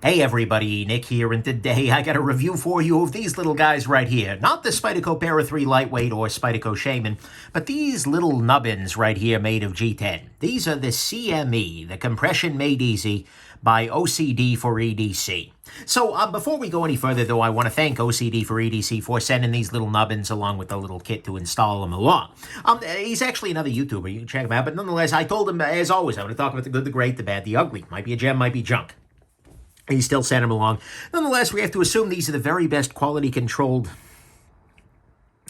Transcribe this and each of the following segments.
Hey everybody, Nick here, and today I got a review for you of these little guys right here. Not the Spyderco Para 3 Lightweight or Spyderco Shaman, but these little nubbins right here made of G10. These are the CME, the Compression Made Easy by OCD4EDC. So before we go any further, though, I want to thank OCD4EDC for sending these little nubbins along with the little kit to install them along. He's actually another YouTuber. You can check him out. But nonetheless, I told him, as always, I'm going to talk about the good, the great, the bad, the ugly. Might be a gem, might be junk. He still sent them along. Nonetheless, we have to assume these are the very best quality-controlled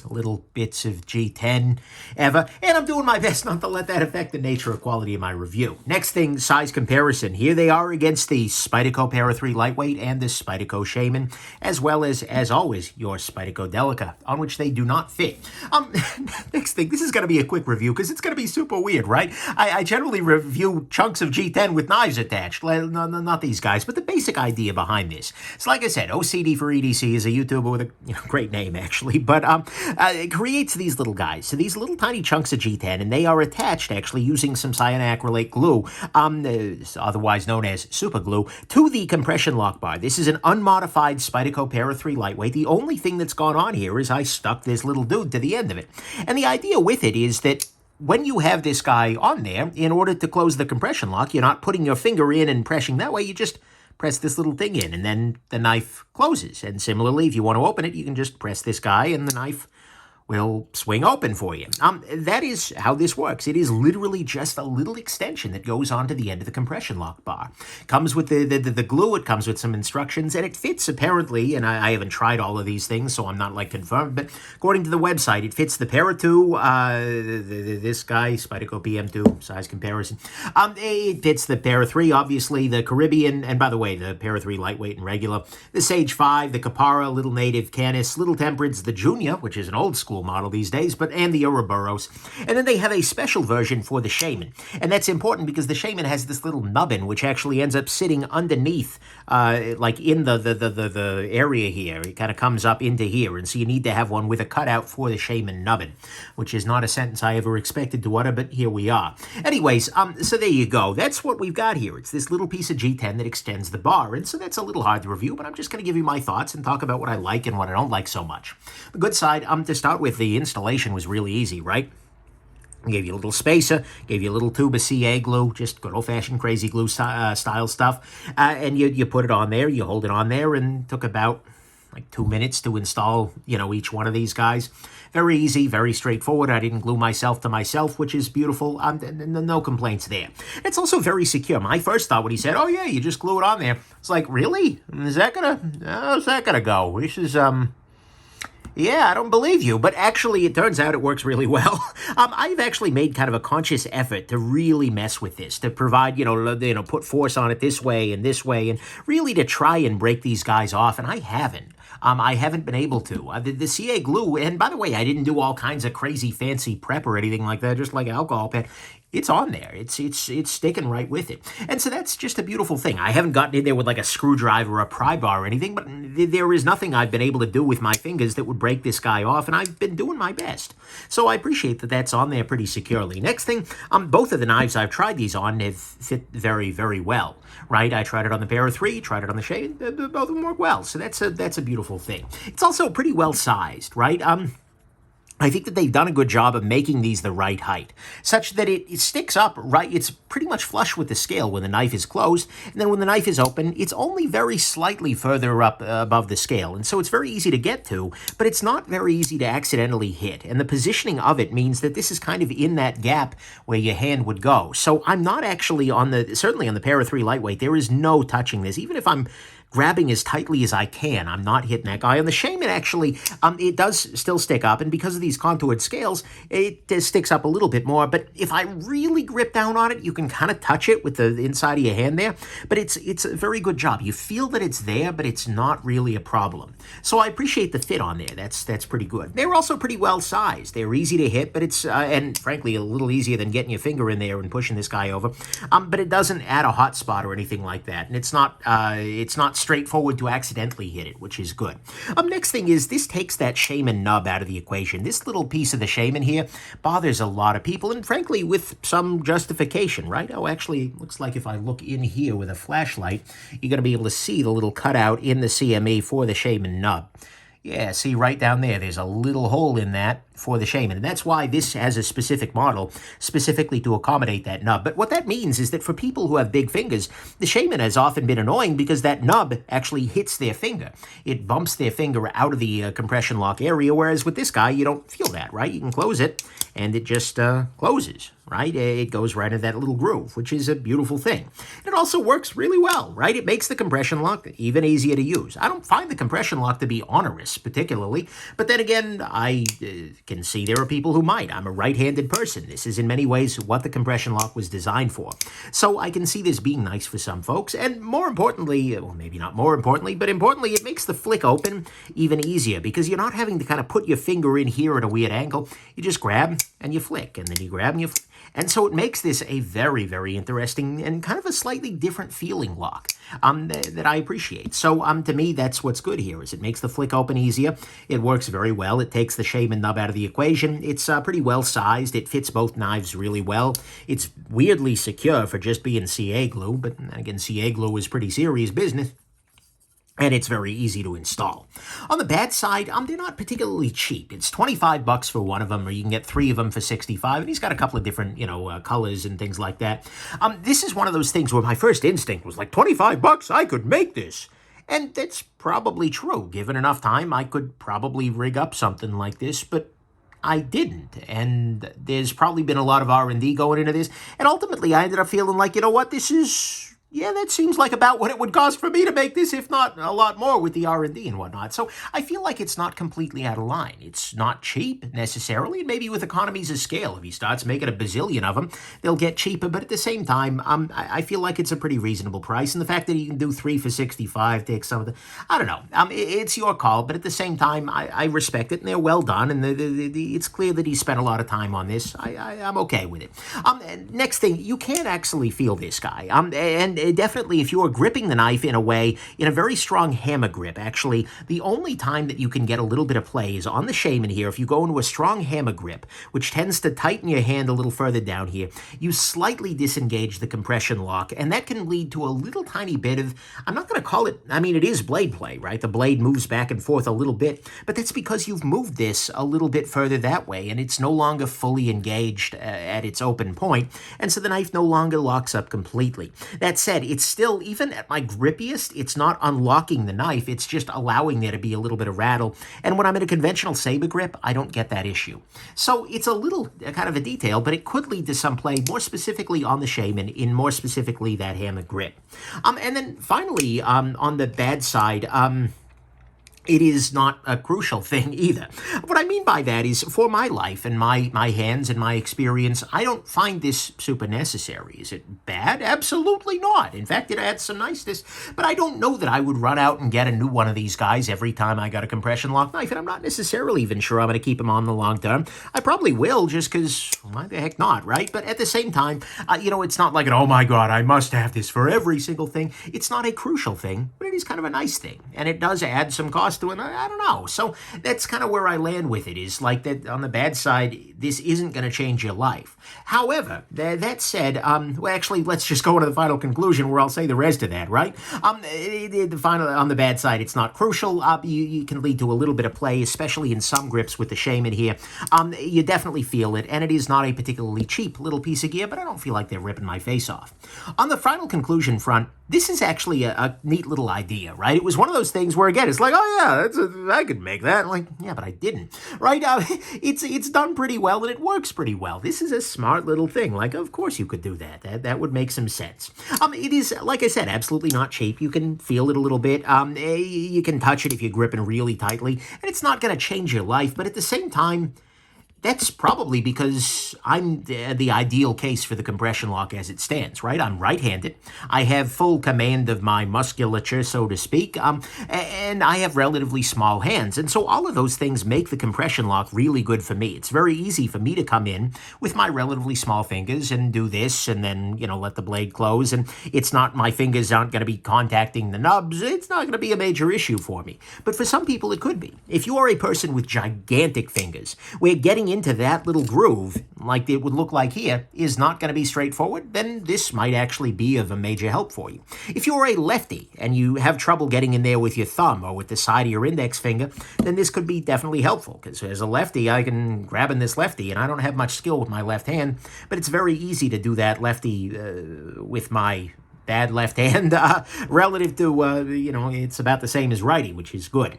little bits of G10 ever, and I'm doing my best not to let that affect the nature or quality of my review. Next thing, size comparison. Here they are against the Spyderco Para 3 Lightweight and the Spyderco Shaman, as well as always, your Spyderco Delica, on which they do not fit. Next thing, this is going to be a quick review, because it's going to be super weird, right? I generally review chunks of G10 with knives attached, not these guys, but the basic idea behind this. So like I said, OCD4EDC is a YouTuber with a great name, actually, but it creates these little guys. So these little tiny chunks of G10, and they are attached actually using some cyanoacrylate glue, otherwise known as super glue, to the compression lock bar. This is an unmodified Spyderco Para 3 Lightweight. The only thing that's gone on here is I stuck this little dude to the end of it. And the idea with it is that when you have this guy on there, in order to close the compression lock, you're not putting your finger in and pressing that way. You just press this little thing in, and then the knife closes. And similarly, if you want to open it, you can just press this guy, and the knife will swing open for you. That is how this works. It is literally just a little extension that goes onto the end of the compression lock bar. Comes with the glue, it comes with some instructions, and it fits apparently, and I haven't tried all of these things, so I'm not like confirmed, but according to the website, it fits the Para 2, this guy, Spyderco PM2, size comparison. It fits the Para 3, obviously, the Caribbean, and by the way, the Para 3 Lightweight and Regular, the Sage 5, the Capara, Little Native, Canis, Little Temperates, the Junior, which is an old school model these days, and the Ouroboros. And then they have a special version for the Shaman. And that's important because the Shaman has this little nubbin which actually ends up sitting underneath, like in the area here. It kind of comes up into here. And so you need to have one with a cutout for the Shaman nubbin, which is not a sentence I ever expected to utter, but here we are. Anyways, so there you go. That's what we've got here. It's this little piece of G10 that extends the bar. And so that's a little hard to review, but I'm just going to give you my thoughts and talk about what I like and what I don't like so much. The good side, to start with, the installation was really easy, right? Gave you a little spacer, gave you a little tube of CA glue, just good old-fashioned crazy glue style stuff, and you put it on there, you hold it on there, and took about like 2 minutes to install, each one of these guys. Very easy, very straightforward. I didn't glue myself to myself, which is beautiful. No complaints there. It's also very secure. My first thought when he said, oh yeah, you just glue it on there, it's like, really? How's that gonna go? This is, yeah, I don't believe you, but actually it turns out it works really well. I've actually made kind of a conscious effort to really mess with this, to provide, put force on it this way, and really to try and break these guys off, and I haven't. I haven't been able to. The CA glue, and by the way, I didn't do all kinds of crazy fancy prep or anything like that, just like alcohol pen. It's on there. It's sticking right with it. And so that's just a beautiful thing. I haven't gotten in there with like a screwdriver or a pry bar or anything, but there is nothing I've been able to do with my fingers that would break this guy off, and I've been doing my best. So I appreciate that that's on there pretty securely. Next thing, both of the knives I've tried these on have fit very, very well, right? I tried it on the Para 3, tried it on the Shaman, both of them work well. So that's a beautiful thing. It's also pretty well sized, right? I think that they've done a good job of making these the right height, such that it sticks up right. It's pretty much flush with the scale when the knife is closed, and then when the knife is open, it's only very slightly further up above the scale, and so it's very easy to get to, but it's not very easy to accidentally hit, and the positioning of it means that this is kind of in that gap where your hand would go. So I'm not actually certainly on the Para 3 Lightweight, there is no touching this, even if I'm grabbing as tightly as I can. I'm not hitting that guy. On the Shaman, actually, it does still stick up, and because of these contoured scales, it sticks up a little bit more, but if I really grip down on it, you can kind of touch it with the inside of your hand there, but it's a very good job. You feel that it's there, but it's not really a problem. So I appreciate the fit on there. That's pretty good. They're also pretty well sized. They're easy to hit, but it's, and frankly, a little easier than getting your finger in there and pushing this guy over, but it doesn't add a hot spot or anything like that, and it's not straightforward to accidentally hit it, which is good. Next thing is this takes that Shaman nub out of the equation. This little piece of the Shaman here bothers a lot of people, and frankly, with some justification, right? Oh, actually, it looks like if I look in here with a flashlight, you're going to be able to see the little cutout in the CME for the Shaman nub. Yeah, see right down there, there's a little hole in that for the Shaman. And that's why this has a specific model specifically to accommodate that nub. But what that means is that for people who have big fingers, the Shaman has often been annoying because that nub actually hits their finger. It bumps their finger out of the compression lock area, whereas with this guy, you don't feel that, right? You can close it, and it just closes, right? It goes right into that little groove, which is a beautiful thing. It also works really well, right? It makes the compression lock even easier to use. I don't find the compression lock to be onerous, particularly, but then again, I can see there are people who might. I'm a right-handed person. This is in many ways what the compression lock was designed for. So I can see this being nice for some folks, and more importantly, well, maybe not more importantly, but importantly, it makes the flick open even easier because you're not having to kind of put your finger in here at a weird angle. You just grab and you flick, and then you grab and you flick. And so it makes this a very, very interesting and kind of a slightly different feeling lock that I appreciate. So to me, that's what's good here, is it makes the flick open easier. It works very well. It takes the Shaman nub out of the equation. It's pretty well sized. It fits both knives really well. It's weirdly secure for just being CA glue, but again, CA glue is pretty serious business. And it's very easy to install. On the bad side, they're not particularly cheap. It's $25 for one of them, or you can get 3 of them for $65. And he's got a couple of different, colors and things like that. This is one of those things where my first instinct was like, $25, I could make this. And that's probably true. Given enough time, I could probably rig up something like this, but I didn't, and there's probably been a lot of R&D going into this. And ultimately, I ended up feeling like, you know what, this is... yeah, that seems like about what it would cost for me to make this, if not a lot more with the R&D and whatnot. So I feel like it's not completely out of line. It's not cheap, necessarily, and maybe with economies of scale, if he starts making a bazillion of them, they'll get cheaper. But at the same time, I feel like it's a pretty reasonable price. And the fact that you can do 3 for $65 takes some of the... I don't know. It's your call, but at the same time, I respect it, and they're well done, and it's clear that he spent a lot of time on this. I'm okay with it. Next thing, you can actually feel this guy. And definitely, if you are gripping the knife in a way, in a very strong hammer grip, actually, the only time that you can get a little bit of play is on the Shaman here. If you go into a strong hammer grip, which tends to tighten your hand a little further down here, you slightly disengage the compression lock, and that can lead to a little tiny bit of, I'm not going to call it, I mean, it is blade play, right? The blade moves back and forth a little bit, but that's because you've moved this a little bit further that way, and it's no longer fully engaged at its open point, and so the knife no longer locks up completely. That said, it's still, even at my grippiest, it's not unlocking the knife, it's just allowing there to be a little bit of rattle. And when I'm in a conventional saber grip, I don't get that issue. So it's a little kind of a detail, but it could lead to some play, more specifically on the Shaman, in more specifically that hammer grip. And then finally, on the bad side, it is not a crucial thing either. What I mean by that is, for my life and my hands and my experience, I don't find this super necessary. Is it bad? Absolutely not. In fact, it adds some niceness, but I don't know that I would run out and get a new one of these guys every time I got a compression lock knife, and I'm not necessarily even sure I'm going to keep them on the long term. I probably will, just because, why the heck not, right? But at the same time, it's not like, oh my God, I must have this for every single thing. It's not a crucial thing, but it is kind of a nice thing, and it does add some cost to it. I don't know. So that's kind of where I land with it, is like that on the bad side, this isn't going to change your life. However, that said, well, actually, let's just go into the final conclusion where I'll say the rest of that, right? The final, on the bad side, it's not crucial. You can lead to a little bit of play, especially in some grips with the Shaman here. You definitely feel it, and it is not a particularly cheap little piece of gear, but I don't feel like they're ripping my face off. On the final conclusion front, this is actually a neat little idea, right? It was one of those things where, again, it's like, oh yeah, I could make that. I'm like, yeah, but I didn't, right? It's done pretty well, and it works pretty well. This is a smart little thing. Like, of course you could do that. That would make some sense. It is, like I said, absolutely not cheap. You can feel it a little bit. You can touch it if you're gripping really tightly, and it's not going to change your life, but at the same time, That's probably because I'm the ideal case for the compression lock as it stands, right? I'm right-handed. I have full command of my musculature, so to speak, and I have relatively small hands. And so all of those things make the compression lock really good for me. It's very easy for me to come in with my relatively small fingers and do this and then, let the blade close. And it's not, my fingers aren't going to be contacting the nubs. It's not going to be a major issue for me. But for some people, it could be. If you are a person with gigantic fingers, where getting into that little groove, like it would look like here, is not going to be straightforward, then this might actually be of a major help for you. If you're a lefty and you have trouble getting in there with your thumb or with the side of your index finger, then this could be definitely helpful, because as a lefty, I can grab in this lefty, and I don't have much skill with my left hand, but it's very easy to do that lefty with my bad left hand relative to, it's about the same as righty, which is good.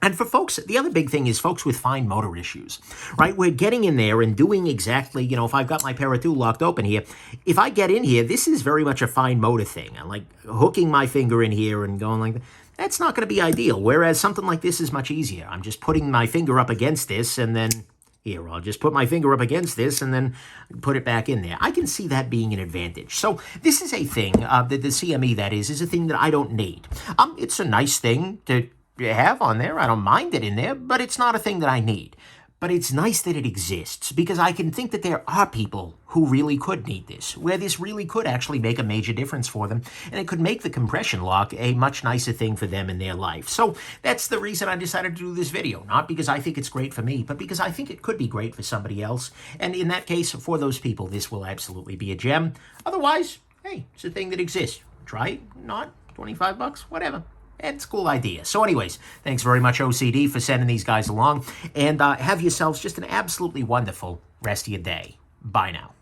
And for folks, the other big thing is folks with fine motor issues, right? We're getting in there and doing exactly, if I've got my para 2 locked open here, if I get in here, this is very much a fine motor thing. I'm like hooking my finger in here and going like that. That's not going to be ideal, whereas something like this is much easier. I'm just putting my finger up against this, and then here, I'll just put my finger up against this and then put it back in there. I can see that being an advantage. So this is a thing, the CME that is a thing that I don't need. It's a nice thing to have on there. I don't mind it in there, but it's not a thing that I need. But it's nice that it exists, because I can think that there are people who really could need this, where this really could actually make a major difference for them, and it could make the compression lock a much nicer thing for them in their life. So that's the reason I decided to do this video, not because I think it's great for me, but because I think it could be great for somebody else. And in that case, for those people, this will absolutely be a gem. Otherwise, hey, it's a thing that exists. Try it, not, $25, whatever. It's a cool idea. So anyways, thanks very much, OCD, for sending these guys along. And have yourselves just an absolutely wonderful rest of your day. Bye now.